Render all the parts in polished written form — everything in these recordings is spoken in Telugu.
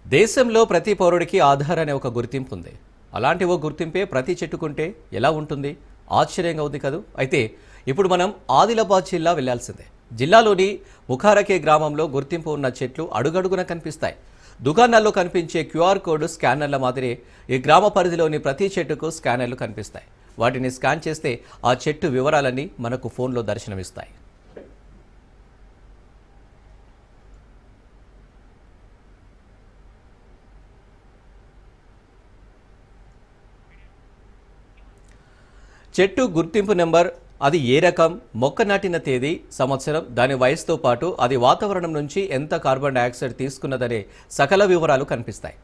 దేశంలో ప్రతి పౌరుడికి ఆధార్ అనే ఒక గుర్తింపు ఉంది. అలాంటి ఓ గుర్తింపే ప్రతి చెట్టుకుంటే ఎలా ఉంటుంది? ఆశ్చర్యంగా ఉంది కదూ. అయితే ఇప్పుడు మనం ఆదిలాబాద్ జిల్లా వెళ్లాల్సిందే. జిల్లాలోని ముఖారకే గ్రామంలో గుర్తింపు ఉన్న చెట్లు అడుగడుగున కనిపిస్తాయి. దుకాణాల్లో కనిపించే క్యూఆర్ కోడ్ స్కానర్ల మాదిరి ఈ గ్రామ పరిధిలోని ప్రతి చెట్టుకు స్కానర్లు కనిపిస్తాయి. వాటిని స్కాన్ చేస్తే ఆ చెట్టు వివరాలన్నీ మనకు ఫోన్లో దర్శనమిస్తాయి. చెట్టు గుర్తింపు నెంబర్, అది ఏ రకం, మొక్క నాటిన తేదీ, సంవత్సరం, దాని వయసుతో పాటు అది వాతావరణం నుంచి ఎంత కార్బన్ డయాక్సైడ్ తీసుకున్నదనే సకల వివరాలు కనిపిస్తాయి.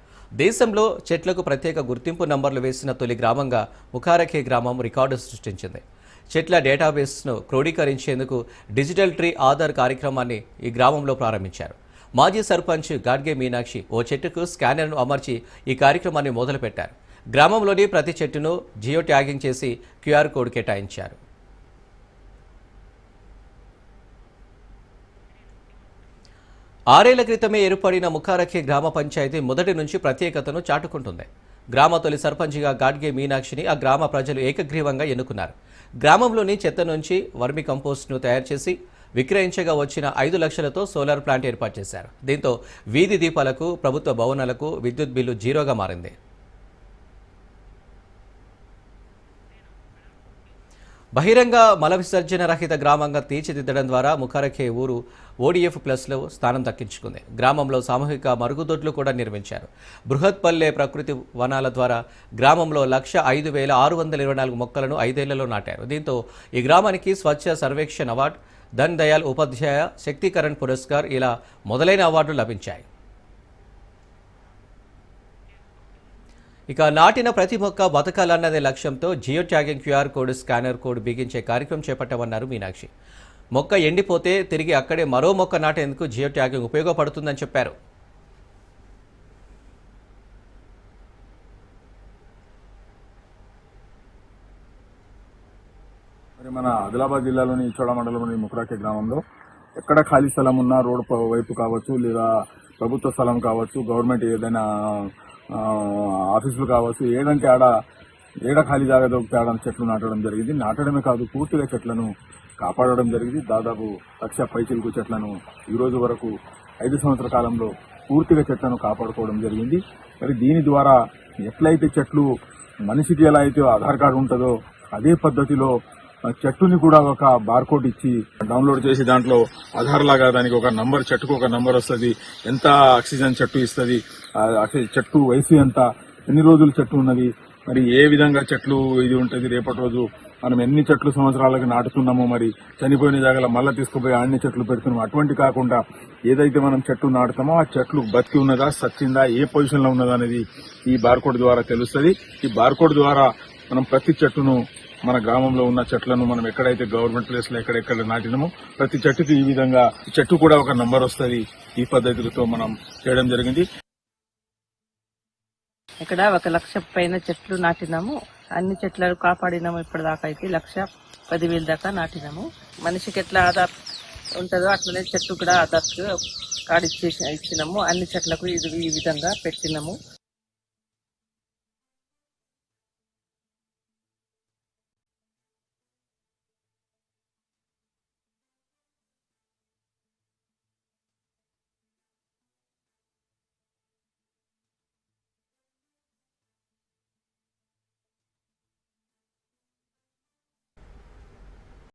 దేశంలో చెట్లకు ప్రత్యేక గుర్తింపు నంబర్లు వేసిన తొలి గ్రామంగా ముఖారకే గ్రామం రికార్డు సృష్టించింది. చెట్ల డేటాబేస్ను క్రోడీకరించేందుకు డిజిటల్ ట్రీ ఆధార్ కార్యక్రమాన్ని ఈ గ్రామంలో ప్రారంభించారు. మాజీ సర్పంచ్ గాడ్గే మీనాక్షి ఓ చెట్టుకు స్కానర్ను అమర్చి ఈ కార్యక్రమాన్ని మొదలుపెట్టారు. గ్రామంలోని ప్రతి చెట్టును జియో ట్యాగింగ్ చేసి క్యూఆర్ కోడ్ కేటాయించారు. ఆరేళ్ల క్రితమే ఏర్పడిన ముఖారకే గ్రామ పంచాయతీ మొదటి నుంచి ప్రత్యేకతను చాటుకుంటుంది. గ్రామ తొలి సర్పంచ్గా గాడ్గే మీనాక్షిని ఆ గ్రామ ప్రజలు ఏకగ్రీవంగా ఎన్నుకున్నారు. గ్రామంలోని చెత్త నుంచి వర్మి కంపోస్ట్ను తయారు చేసి విక్రయించగా వచ్చిన 5 లక్షలతో సోలార్ ప్లాంట్ ఏర్పాటు చేశారు. దీంతో వీధి దీపాలకు, ప్రభుత్వ భవనాలకు విద్యుత్ బిల్లు జీరోగా మారింది. బహిరంగ మల విసర్జన రహిత గ్రామంగా తీర్చిదిద్దడం ద్వారా ముఖారకే ఊరు ODF ప్లస్లో స్థానం దక్కించుకుంది. గ్రామంలో సామూహిక మరుగుదొడ్లు కూడా నిర్మించారు. బృహత్పల్లె ప్రకృతి వనాల ద్వారా గ్రామంలో 1,05,624 మొక్కలను 5 ఏళ్లలో నాటారు. దీంతో ఈ గ్రామానికి స్వచ్ఛ సర్వేక్షణ్ అవార్డు, దన్ దయాల్ ఉపాధ్యాయ శక్తీకరణ్ పురస్కార్ ఇలా మొదలైన అవార్డులు లభించాయి. ఇక నాటిన ప్రతి మొక్క బతకాలన్నదే లక్ష్యంతో geo tagging QR code scanner code బిగించే కార్యక్రమం చేపట్టామన్నారు మీనాక్షి. మొక్క ఎండిపోతే తిరిగి అక్కడే మరో మొక్క నాటేందుకు జియో ట్యాగింగ్ ఉపయోగపడుతుందని చెప్పారు. మరి మన ఆదిలాబాద్ జిల్లాలోని చోళ మండలంలోని ముఖారకే గ్రామంలో ఎక్కడ ఖాళీ స్థలం ఉన్నా, రోడ్డు వైపు కావచ్చు, లేదా ప్రభుత్వ స్థలం కావచ్చు, గవర్నమెంట్ ఏదైనా ఆఫీసులు కావచ్చు, ఏడంటే ఏడ ఖాళీ జాగా దొరికితే ఆడ చెట్లు నాటడం జరిగింది. నాటడమే కాదు, పూర్తిగా చెట్లను కాపాడడం జరిగింది. దాదాపు 1,00,000 పైచిలకు చెట్లను ఈ రోజు వరకు 5 సంవత్సరాల కాలంలో పూర్తిగా చెట్లను కాపాడుకోవడం జరిగింది. మరి దీని ద్వారా ఎట్లయితే చెట్లు మనిషికి ఎలా అయితే ఆధార్ కార్డు ఉంటుందో అదే పద్ధతిలో చెట్టుని కూడా ఒక బార్కోడ్ ఇచ్చి డౌన్లోడ్ చేసి దాంట్లో ఆధార్ లాగా దానికి ఒక నంబర్, చెట్టుకు ఒక నంబర్ వస్తుంది, ఎంత ఆక్సిజన్ చెట్టు ఇస్తుంది, చెట్టు వయసు ఎంత, ఎన్ని రోజులు చెట్టు ఉన్నది, మరి ఏ విధంగా చెట్లు ఇది ఉంటుంది, రేపటి రోజు మనం ఎన్ని చెట్లు సంవత్సరాలకి నాటుతున్నామో, మరి చనిపోయిన జాగాలో మళ్ళీ తీసుకుపోయి అన్ని చెట్లు పెడుతున్నాము. అటువంటి కాకుండా ఏదైతే మనం చెట్టు నాటుతామో ఆ చెట్లు బతికి ఉన్నదా, సచ్చిందా, ఏ పొజిషన్ లో ఉన్నదా అనేది ఈ బార్కోడ్ ద్వారా తెలుస్తుంది. ఈ బార్కోడ్ ద్వారా మనం ప్రతి చెట్టును, మన గ్రామంలో ఉన్న చెట్లను మనం ఎక్కడైతే గవర్నమెంట్ ప్లేస్ లో ఎక్కడెక్కడ నాటినామో ప్రతి చెట్టుకి ఈ విధంగా చెట్టు కూడా ఒక నంబర్ వస్తుంది. ఈ పద్ధతులతో మనం చేయడం జరిగింది. ఇక్కడ 1,00,000 పైన చెట్లు నాటినాము. అన్ని చెట్లను కాపాడినాము. ఇప్పటిదాకా అయితే 1,10,000 దాకా నాటినాము. మనిషికి ఎట్లా ఆధార్ ఉంటుందో అట్లనే చెట్టు కూడా ఆధార్ కార్డు ఇచ్చినాము. అన్ని చెట్లకు ఈ విధంగా పెట్టినాము.